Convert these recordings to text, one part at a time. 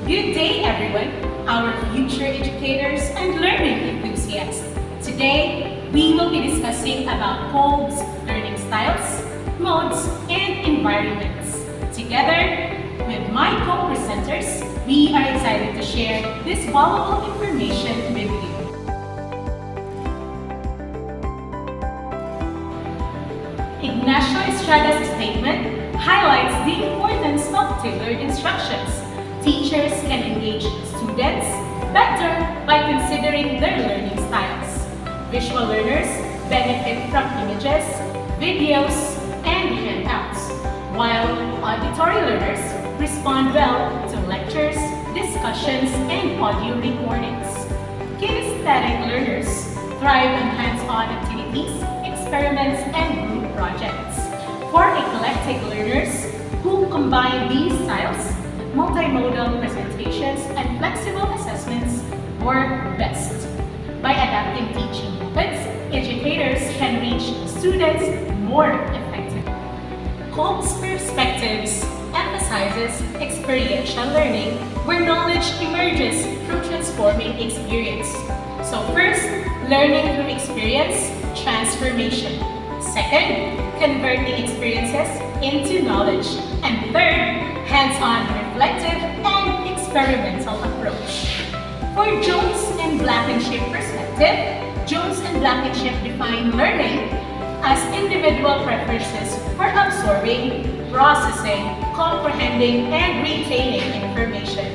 Good day, everyone, our future educators and learning enthusiasts. Today, we will be discussing about Kolb's learning styles, modes, and environments. Together with my co-presenters, we are excited to share this valuable information with you. Ignacio Estrada's statement highlights the importance of tailored instructions. Teachers can engage students better by considering their learning styles. Visual learners benefit from images, videos, and handouts, while auditory learners respond well to lectures, discussions, and audio recordings. Kinesthetic learners thrive on hands-on activities, experiments, and group projects. For eclectic learners who combine these styles, multimodal presentations and flexible assessments work best. By adapting teaching methods, educators can reach students more effectively. Kolb's perspectives emphasizes experiential learning, where knowledge emerges through transforming experience. So first, learning through experience, transformation. Second, converting experiences into knowledge. And third, hands-on reflective and experimental approach. For Jones and Blankenship perspective, Jones and Blankenship define learning as individual preferences for absorbing, processing, comprehending, and retaining information.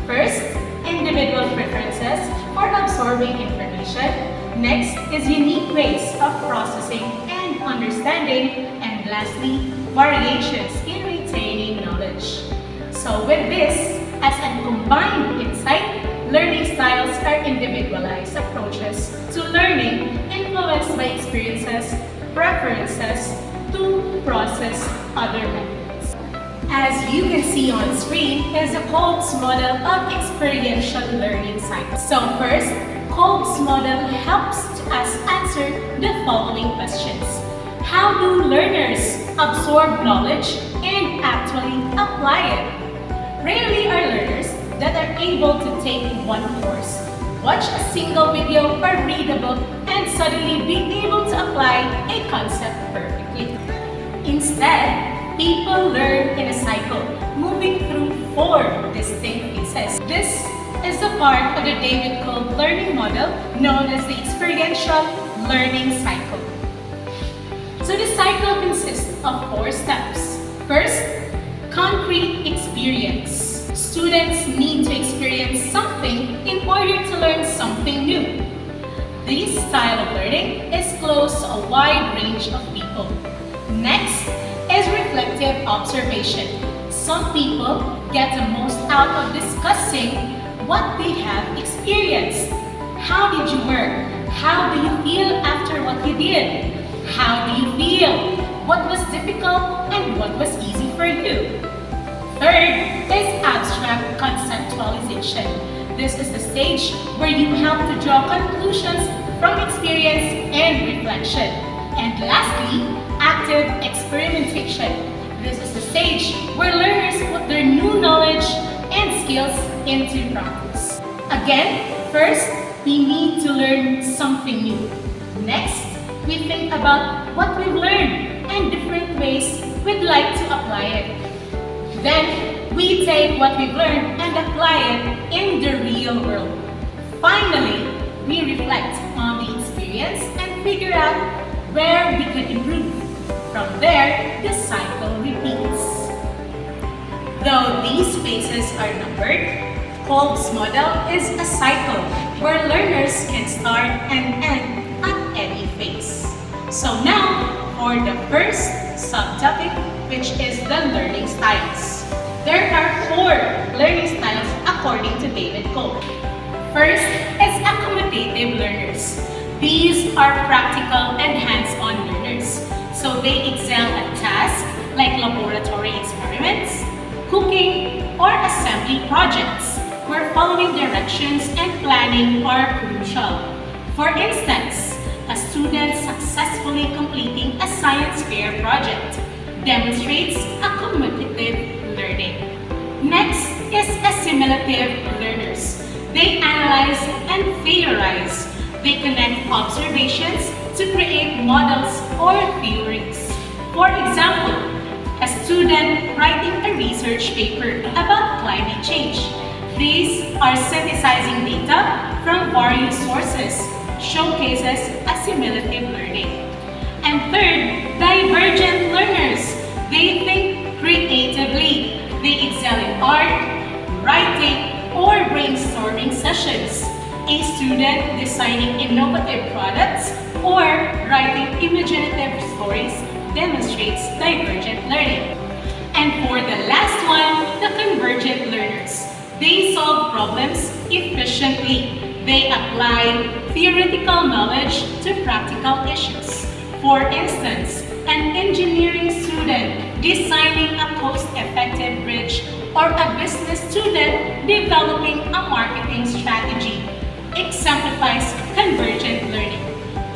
First, individual preferences for absorbing information. Next is unique ways of processing and understanding. And lastly, variations in retaining knowledge. So with this as a combined insight, learning styles are individualized approaches to learning influenced by experiences, preferences to process other methods. As you can see on screen is a Kolb's model of experiential learning cycle. So first, Kolb's model helps us answer the following questions. How do learners absorb knowledge and actually apply it? Rarely are learners that are able to take one course, watch a single video, or read a book and suddenly be able to apply a concept perfectly. Instead, people learn in a cycle, moving through 4 distinct phases. This is a part of the David Kolb learning model known as the experiential learning cycle. So the cycle consists of 4 steps. First, concrete experience. Students need to experience something in order to learn something new. This style of learning is close to a wide range of people. Next is reflective observation. Some people get the most out of discussing what they have experienced. How did you work? How do you feel after what you did? How do you feel? What was difficult and what was easy for you? Third is abstract conceptualization. This is the stage where you help to draw conclusions from experience and reflection. And lastly, active experimentation. This is the stage where learners put their new knowledge and skills into practice. Again, first, we need to learn something new. Next, we think about what we've learned and different ways we'd like to apply it. Then, we take what we've learned and apply it in the real world. Finally, we reflect on the experience and figure out where we could improve. From there, the cycle repeats. Though these phases are numbered, Kolb's model is a cycle where learners can start and end at any phase. So now, for the first subtopic, which is the learning styles. There are 4 learning styles according to David Kolb. First is accommodative learners. These are practical and hands-on learners. So they excel at tasks like laboratory experiments, cooking, or assembly projects, where following directions and planning are crucial. For instance, a student successfully completing a science fair project demonstrates accommodative learning. Next is assimilative learners. They analyze and theorize. They connect observations to create models or theories. For example, a student writing a research paper about climate change. These are synthesizing data from various sources, showcases assimilative learning. And third, divergent learners. They think creatively. They excel in art, writing, or brainstorming sessions. A student designing innovative products or writing imaginative stories demonstrates divergent learning. And for the last one, the convergent learners. They solve problems efficiently. They apply theoretical knowledge to practical issues. For instance, an engineering student designing a cost-effective bridge or a business student developing a marketing strategy exemplifies convergent learning.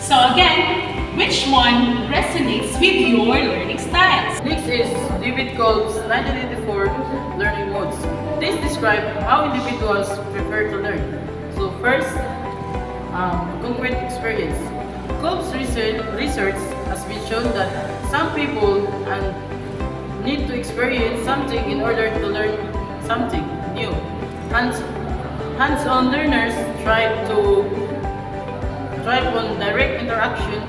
So again, which one resonates with your learning styles? Next is David Kolb's 1984 learning modes. These describe how individuals prefer to learn. So first, concrete experience. Kolb's research has been shown that some people need to experience something in order to learn something new. Hands-on learners thrive on direct interaction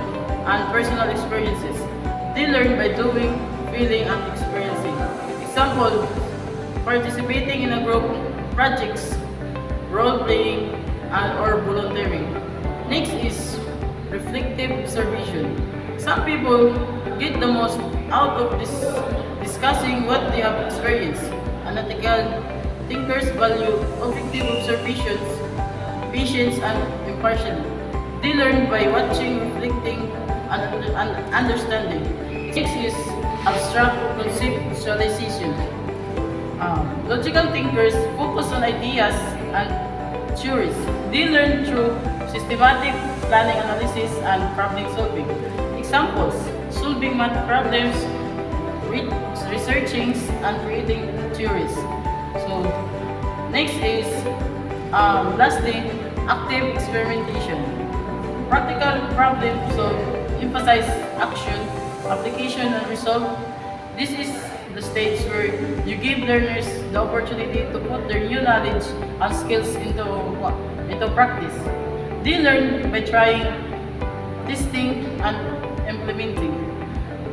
and personal experiences. They learn by doing, feeling, and experiencing. Example, participating in a group projects, role-playing, or volunteering. Next is reflective observation. Some people get the most out of discussing what they have experienced. Analytical thinkers value objective observations, patience, and impartiality. They learn by watching, reflecting, and understanding. Next is abstract conceptualization. Logical thinkers focus on ideas and theories. They learn through systematic planning analysis and problem solving. Examples, solving math problems, researching, and creating theories. So, next is, lastly, active experimentation. Practical problem solve emphasize action, application, and result. This is the stage where you give learners the opportunity to put their new knowledge and skills into practice. They learn by trying, testing, and implementing.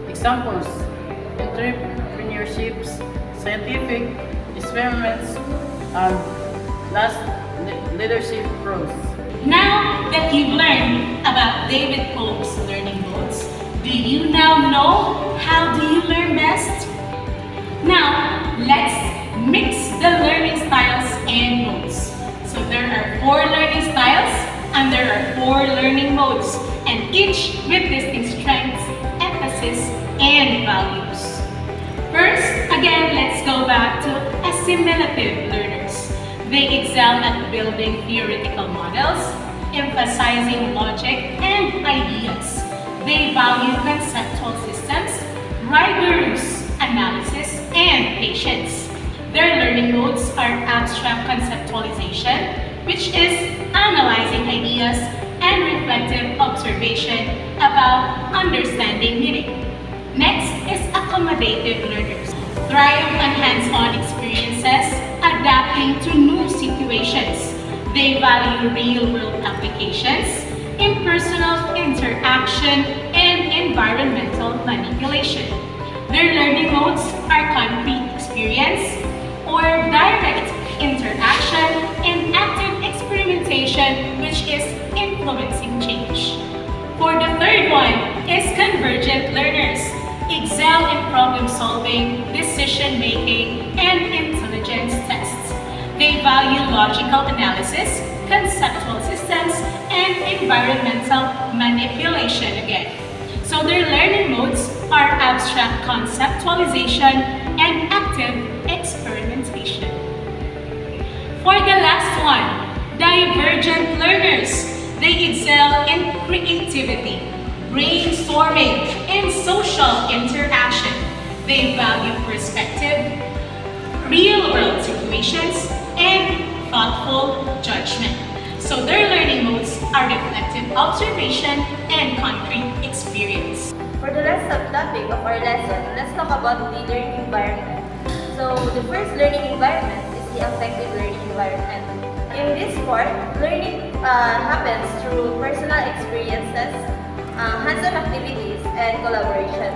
Examples, entrepreneurships, scientific experiments, and last, leadership roles. Now that you've learned about David Kolb's learning modes, do you now know how do you learn best? Now, let's mix the learning styles and modes. So there are 4 learning styles and there are 4 learning modes, and each with distinct strengths, emphasis, and values. First, again, let's go back to assimilative learners. They excel at building theoretical models, emphasizing logic and ideas. They value conceptual systems, rigorous analysis, and patience. Their learning modes are abstract conceptualization, which is analyzing ideas, and reflective observation about understanding meaning. Next is accommodative learners. Thrive on hands-on experiences, adapting to new situations. They value real-world applications, impersonal interaction, and environmental manipulation. Their learning modes are concrete experience or direct interaction and active experimentation, which is influencing change. For the third one is convergent learners. Excel in problem solving, decision making, and intelligence tests. They value logical analysis, conceptual systems, and environmental manipulation again. So their learning modes are abstract conceptualization and active experimentation. For the last one, divergent learners. They excel in creativity, brainstorming, and social interaction. They value perspective, real-world situations, and thoughtful judgment. So their learning modes are reflective observation and concrete experience. For the last subtopic of our lesson, let's talk about the learning environment. So the first learning environment is the affective learning environment. In this part, learning happens through personal experiences, hands-on activities, and collaboration.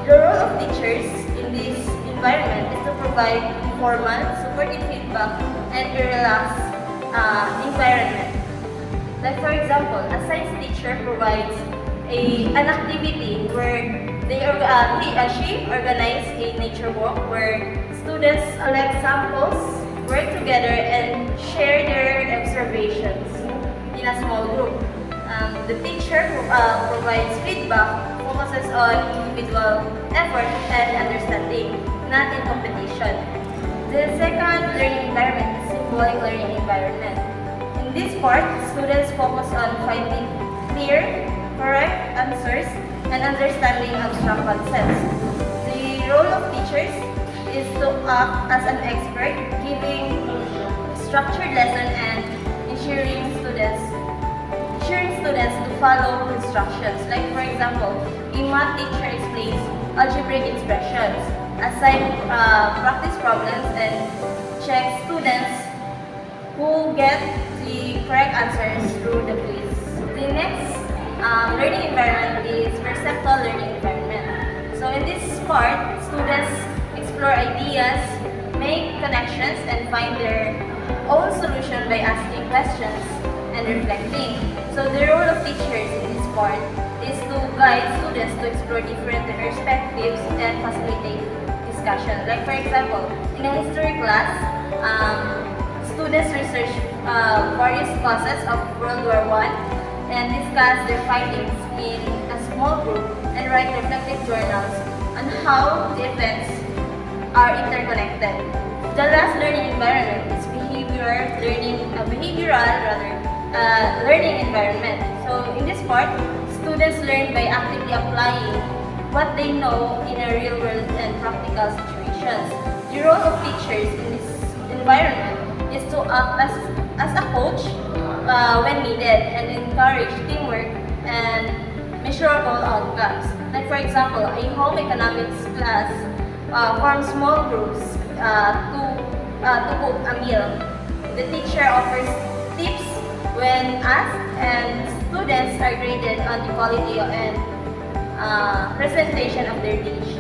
The role of teachers in this environment is to provide informal, supportive feedback, and a relaxed environment. Like for example, a science teacher provides an activity where he or she organize a nature walk where students collect samples, work together, and share their observations in a small group. The teacher provides feedback, focuses on individual effort and understanding, not in competition. The second learning environment is symbolic learning environment. In this part, students focus on finding clear, correct answers and understanding abstract concepts. The role of teachers is to act as an expert, giving structured lesson and ensuring students to follow instructions. Like for example, a math teacher explains algebraic expressions, assign practice problems, and check students who get the correct answers through the quiz. The next learning environment is perceptual learning environment. So in this part, students explore ideas, make connections, and find their own solution by asking questions and reflecting. So the role of teachers in this part is to guide students to explore different perspectives and facilitate discussion. Like for example, in a history class, students research various causes of World War I and discuss their findings in a small group and write reflective journals on how the events are interconnected. The last learning environment is learning environment. So in this part, students learn by actively applying what they know in a real world and practical situations. The role of teachers in this environment is to act as a coach when needed and encourage teamwork and measurable outcomes. Like for example, a home economics class forms small groups to cook a meal. The teacher offers tips when asked, and students are graded on the quality and presentation of their dish.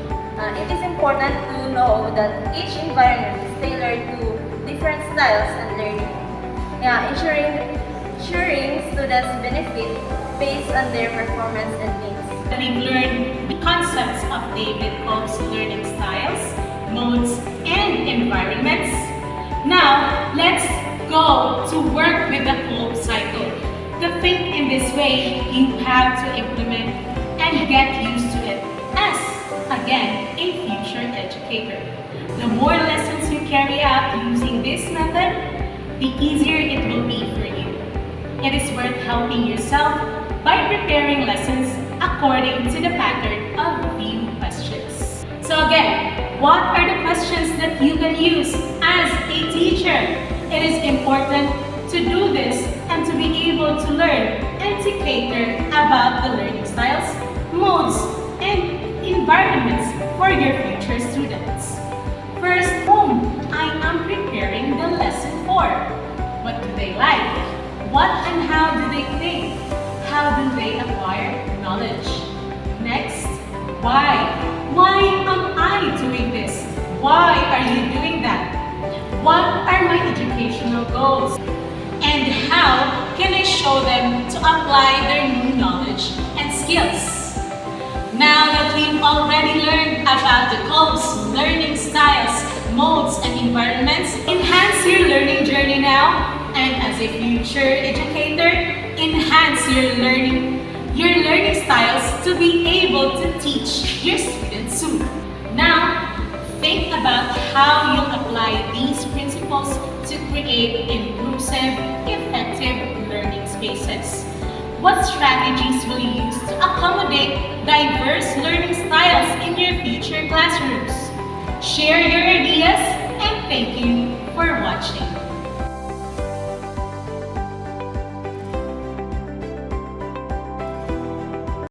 It is important to know that each environment is tailored to different styles and learning, ensuring students benefit based on their performance and needs. We've learned the concepts of David Kolb's learning styles, modes, and environments. Now, let's go to work with the Kolb cycle. To think in this way, you have to implement and get used to it as, again, a future educator. The more lessons you carry out using this method, the easier it will be for you. It is worth helping yourself by preparing lessons according to the pattern of few questions. So again, what are the questions that you can use as a teacher? It is important to do this and to be able to learn and to cater about the learning styles, modes, and environments for your future students. First, whom I am preparing the lesson for. What do they like? What and how do they think? How do they acquire knowledge? Next, why? Why am I doing this? Why are you doing that? What are my educational goals? And how can I show them to apply their new knowledge and skills? Now that we've already learned about the Kolb's learning styles, modes, and environments, enhance your learning journey now, and as a future educator, enhance your learning styles to be able to teach your students soon. Now, think about how you'll apply these principles to create inclusive, effective learning spaces. What strategies will you use to accommodate diverse learning styles in your future classrooms? Share your ideas,